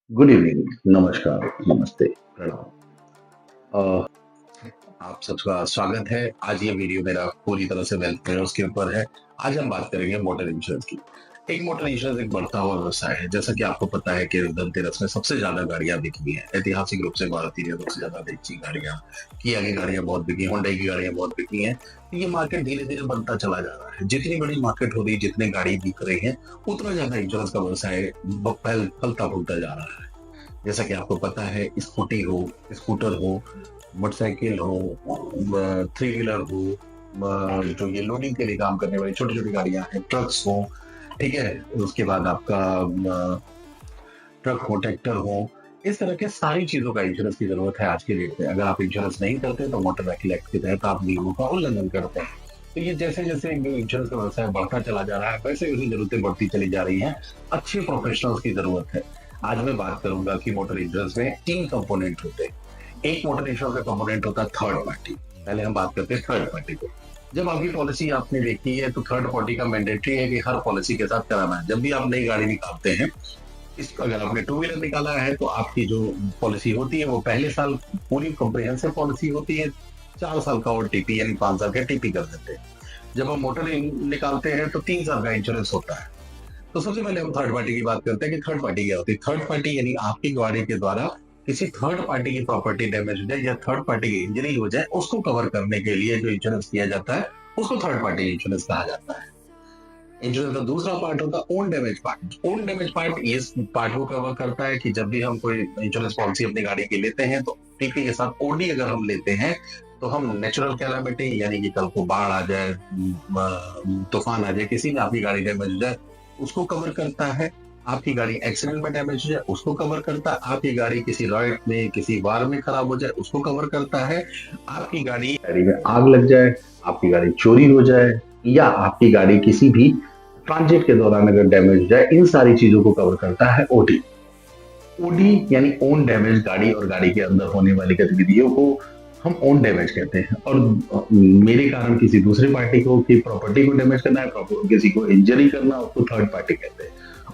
Good evening, नमस्कार, नमस्ते, प्रणाम। अ, आप सबका स्वागत है। आज ये वीडियो मेरा पूरी तरह से वेल्थ प्लानर्स के ऊपर है। आज हम बात करेंगे मोटर इंश्योरेंस की। एक मोटर इंश्योरेंस एक बढ़ता हुआ व्यवसाय है। जैसा कि आपको पता है कि धनतेरस में सबसे ज्यादा गाड़ियां बिकी हैं। ऐतिहासिक रूप से मारुति ने सबसे ज्यादा बेची गाड़ियां, किया की गाड़ियां बहुत बिकी, होंडा की गाड़ियां बहुत बिकी हैं। तो ये मार्केट धीरे धीरे बढ़ता चला जा रहा है। जितनी बड़ी मार्केट हो रही है, जितने गाड़ी बिक रही है, उतना ज्यादा इंश्योरेंस का व्यवसाय फलता फूलता जा रहा है। जैसा कि आपको पता है, स्कूटी हो, स्कूटर हो, मोटरसाइकिल हो, थ्री व्हीलर हो, जो ये लोडिंग के लिए काम करने वाली छोटी छोटी गाड़ियां हैं, ट्रक्स हो, ठीक है। उसके बाद आपका ट्रक हो, ट्रैक्टर हो, इस तरह के सारी चीजों का इंश्योरेंस की जरूरत है आज के डेट में। अगर आप इंश्योरेंस नहीं करते तो मोटर व्हीकल एक्ट के तहत आप नियमों का उल्लंघन करते हैं। तो ये जैसे जैसे इंश्योरेंस का व्यवसाय बढ़ता चला जा रहा है, वैसे वैसे जरूरतें बढ़ती चली जा रही हैं। अच्छे प्रोफेशनल्स की जरूरत है। आज मैं बात करूंगा कि मोटर इंश्योरेंस में 3 कंपोनेंट होते हैं। एक मोटर इंश्योरेंस का कंपोनेंट होता है थर्ड पार्टी। पहले हम बात करते हैं थर्ड पार्टी को। जब आपकी पॉलिसी आपने देखी है तो थर्ड पार्टी का मैंडेटरी है कि हर पॉलिसी के साथ कराना है। जब भी आप नई गाड़ी निकालते हैं, इस अगर आपने टू व्हीलर निकाला है तो आपकी जो पॉलिसी होती है वो पहले साल पूरी कॉम्प्रिहेंसिव पॉलिसी होती है। 4 साल का और टीपी यानी 5 साल का टीपी कर देते हैं। जब हम मोटर निकालते हैं तो 3 साल का इंश्योरेंस होता है। तो सबसे पहले हम थर्ड पार्टी की बात करते हैं कि थर्ड पार्टी क्या होती है। थर्ड पार्टी यानी आपकी गाड़ी के द्वारा किसी थर्ड पार्टी की प्रॉपर्टी डैमेज हो जाए या थर्ड पार्टी की इंजरी हो जाए, उसको कवर करने के लिए जो इंश्योरेंस किया जाता है, उसको थर्ड पार्टी इंश्योरेंस कहा जाता है। इंश्योरेंस का दूसरा पार्ट होता है own damage part. Own damage part इस पार्ट को कवर करता है कि जब भी हम कोई इंश्योरेंस पॉलिसी अपनी गाड़ी की लेते हैं तो टीपी के साथ ओडी अगर हम लेते हैं तो हम नेचुरल कैलामिटी यानी कि कल को बाढ़ आ जाए, तूफान आ जाए, किसी में आपकी गाड़ी डैमेज हो जाए, उसको कवर करता है। आपकी गाड़ी एक्सीडेंट में डैमेज हो जाए, उसको कवर करता है। आपकी गाड़ी किसी रॉयट में, किसी वार में खराब हो जाए, उसको कवर करता है। आपकी गाड़ी गाड़ी में आग लग जाए, आपकी गाड़ी चोरी हो जाए, या आपकी गाड़ी किसी भी ट्रांजिट के दौरान अगर डैमेज हो जाए, इन सारी चीजों को कवर करता है ओडी। ओडी यानी ओन डैमेज, गाड़ी और गाड़ी के अंदर होने वाली गतिविधियों को हम ओन डैमेज कहते हैं। और मेरे कारण किसी दूसरी पार्टी को की प्रॉपर्टी को डैमेज करना है, किसी को इंजरी करना, उसको थर्ड पार्टी कहते हैं।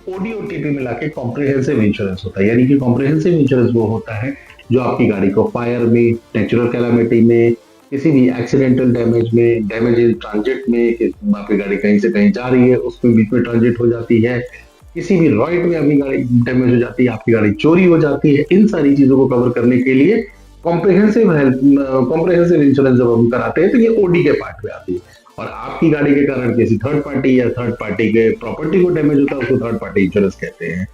ओडी और टीपी मिला के कॉम्प्रिहेंसिव इंश्योरेंस होता है। यानी कि कॉम्प्रिहेंसिव इंश्योरेंस वो होता है जो आपकी गाड़ी को फायर में, नेचुरल कैलामिटी में, किसी भी एक्सीडेंटल डैमेज में, डैमेज इन ट्रांजिट में, आपकी गाड़ी कहीं से कहीं जा रही है, उसमें बीच में ट्रांजिट हो जाती है, किसी भी रॉइड में आपकी गाड़ी डैमेज हो जाती है, आपकी गाड़ी चोरी हो जाती है, इन सारी चीजों को कवर करने के लिए कॉम्प्रिहेंसिव हेल्थ कॉम्प्रिहेंसिव इंश्योरेंस जब हम कराते हैं तो ये ओडी के पार्ट में आती है। और आपकी गाड़ी के कारण किसी थर्ड पार्टी या थर्ड पार्टी के प्रॉपर्टी को डैमेज होता है, उसको थर्ड पार्टी इंश्योरेंस कहते हैं।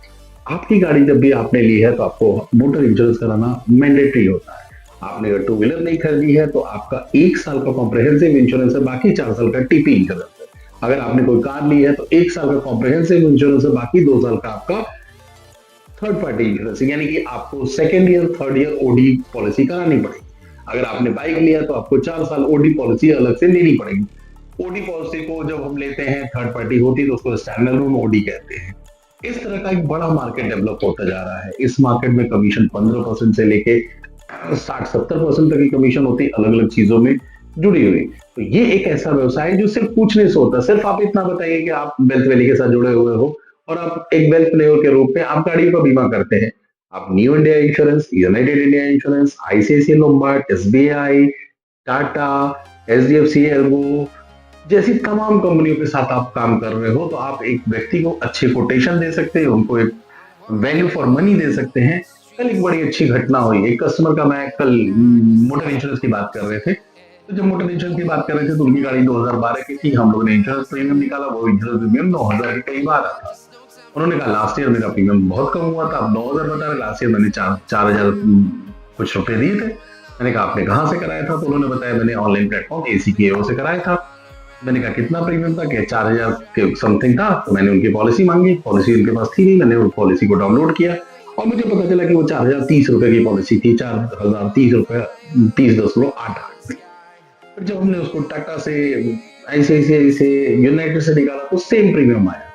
आपकी गाड़ी जब भी आपने ली है तो आपको मोटर इंश्योरेंस कराना मैंडेटरी होता है। आपने अगर टू व्हीलर नहीं खरीदी है तो आपका 1 साल का कॉम्प्रिहेंसिव इंश्योरेंस है, बाकी 4 साल का टीपी इंश्योरेंस है। अगर आपने कोई कार ली है तो 1 साल का कॉम्प्रिहेंसिव इंश्योरेंस है, बाकी 2 साल का आपका थर्ड पार्टी इंश्योरेंस, यानी कि आपको second year third year OD policy करानी पड़ेगी। अगर आपने बाइक लिया तो आपको 4 साल ओडी पॉलिसी अलग से लेनी पड़ेगी। ओडी पॉलिसी को जब हम लेते हैं, थर्ड पार्टी होती है तो उसको स्टैंड अलोन ओडी कहते हैं। इस तरह का एक बड़ा मार्केट डेवलप होता जा रहा है। इस मार्केट में कमीशन 15% से लेके 60-70% तक की कमीशन होती है, अलग अलग चीजों में जुड़ी हुई। तो ये एक ऐसा व्यवसाय है जो सिर्फ पूछने से होता है। सिर्फ आप इतना बताइए कि आप वेल्थ वैली के साथ जुड़े हुए हो और आप एक वेल्थ प्लेयर के रूप में आप गाड़ियों का बीमा करते हैं। आप new India insurance, United India insurance, ICICI Lombard, SBI, Tata, HDFC, algo जैसी तमाम कंपनियों के साथ आप काम कर रहे हो, तो आप एक व्यक्ति को अच्छे कोटेशन दे सकते हैं, उनको एक वैल्यू फॉर मनी दे सकते हैं। कल एक बड़ी अच्छी घटना हुई। एक कस्टमर का, मैं कल मोटर इंश्योरेंस की बात कर रहे थे, तो जब मोटर इंश्योरेंस की बात कर रहे थे तो उनकी गाड़ी 2012 की थी। हम लोगों ने इंश्योरेंस प्रीमियम निकाला, वो इंश्योरेंस प्रीमियम 9,000 के करीब आ रहा था। उन्होंने कहा लास्ट ईयर मेरा प्रीमियम बहुत कम हुआ था, अब 9,000 बता रहे, लास्ट ईयर मैंने 4,000 कुछ रुपए दिए थे। मैंने कहा आपने कहाँ से कराया था? तो उन्होंने बताया मैंने ऑनलाइन प्लेटफॉर्म एसी की से कराया था। मैंने कहा कितना प्रीमियम था? कि 4,000 के समथिंग था। तो मैंने उनकी पॉलिसी मांगी, पॉलिसी उनके पास थी नहीं, मैंने उस पॉलिसी को डाउनलोड किया और मुझे पता चला कि वो 4,030 रुपए की पॉलिसी थी। 4,030 रुपए 30.88। फिर जब हमने उसको टाटा से, आईसीआईसीआई से, यूनाइटेड से निकाला तो सेम प्रीमियम आया।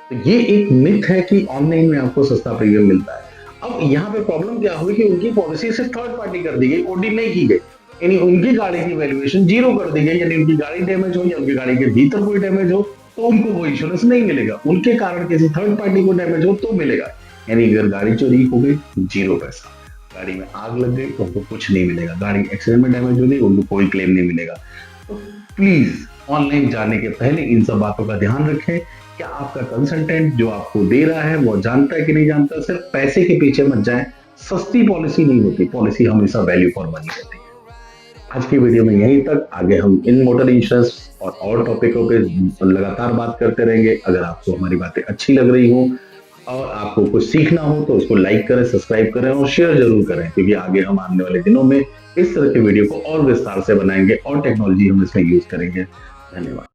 तो ये एक मिथ है कि ऑनलाइन में आपको सस्ता प्रीमियम मिलता है। अब यहाँ पे प्रॉब्लम क्या हुई कि उनकी पॉलिसी से थर्ड पार्टी कर दी गई, ओडी नहीं की गई, यानी उनकी गाड़ी की वैल्यूएशन जीरो कर दी गई। यानी उनकी गाड़ी डैमेज हो या उनकी गाड़ी के भीतर कोई डैमेज हो तो उनको वो इंश्योरेंस नहीं मिलेगा। उनके कारण किसी थर्ड पार्टी को डैमेज हो तो मिलेगा। यानी अगर गाड़ी चोरी हो गई, 0 पैसा। गाड़ी में आग लग गई तो उनको कुछ नहीं मिलेगा। गाड़ी एक्सीडेंट में डैमेज हो गई, उनको कोई क्लेम नहीं मिलेगा। तो प्लीज ऑनलाइन जाने के पहले इन सब बातों का ध्यान रखें। क्या आपका कंसल्टेंट जो आपको दे रहा है वो जानता है कि नहीं जानता। सिर्फ पैसे के पीछे मत जाएं। सस्ती पॉलिसी नहीं होती, पॉलिसी हमेशा वैल्यू फॉर मनी होती है। आज की वीडियो में यहीं तक। आगे हम इन मोटर इंश्योरेंस और टॉपिकों पे लगातार बात करते रहेंगे। अगर आपको हमारी बातें अच्छी लग रही हो और आपको कुछ सीखना हो तो उसको लाइक करें, सब्सक्राइब करें और शेयर जरूर करें, क्योंकि आगे हम आने वाले दिनों में इस तरह के वीडियो को और विस्तार से बनाएंगे और टेक्नोलॉजी हम इसमें यूज करेंगे। धन्यवाद।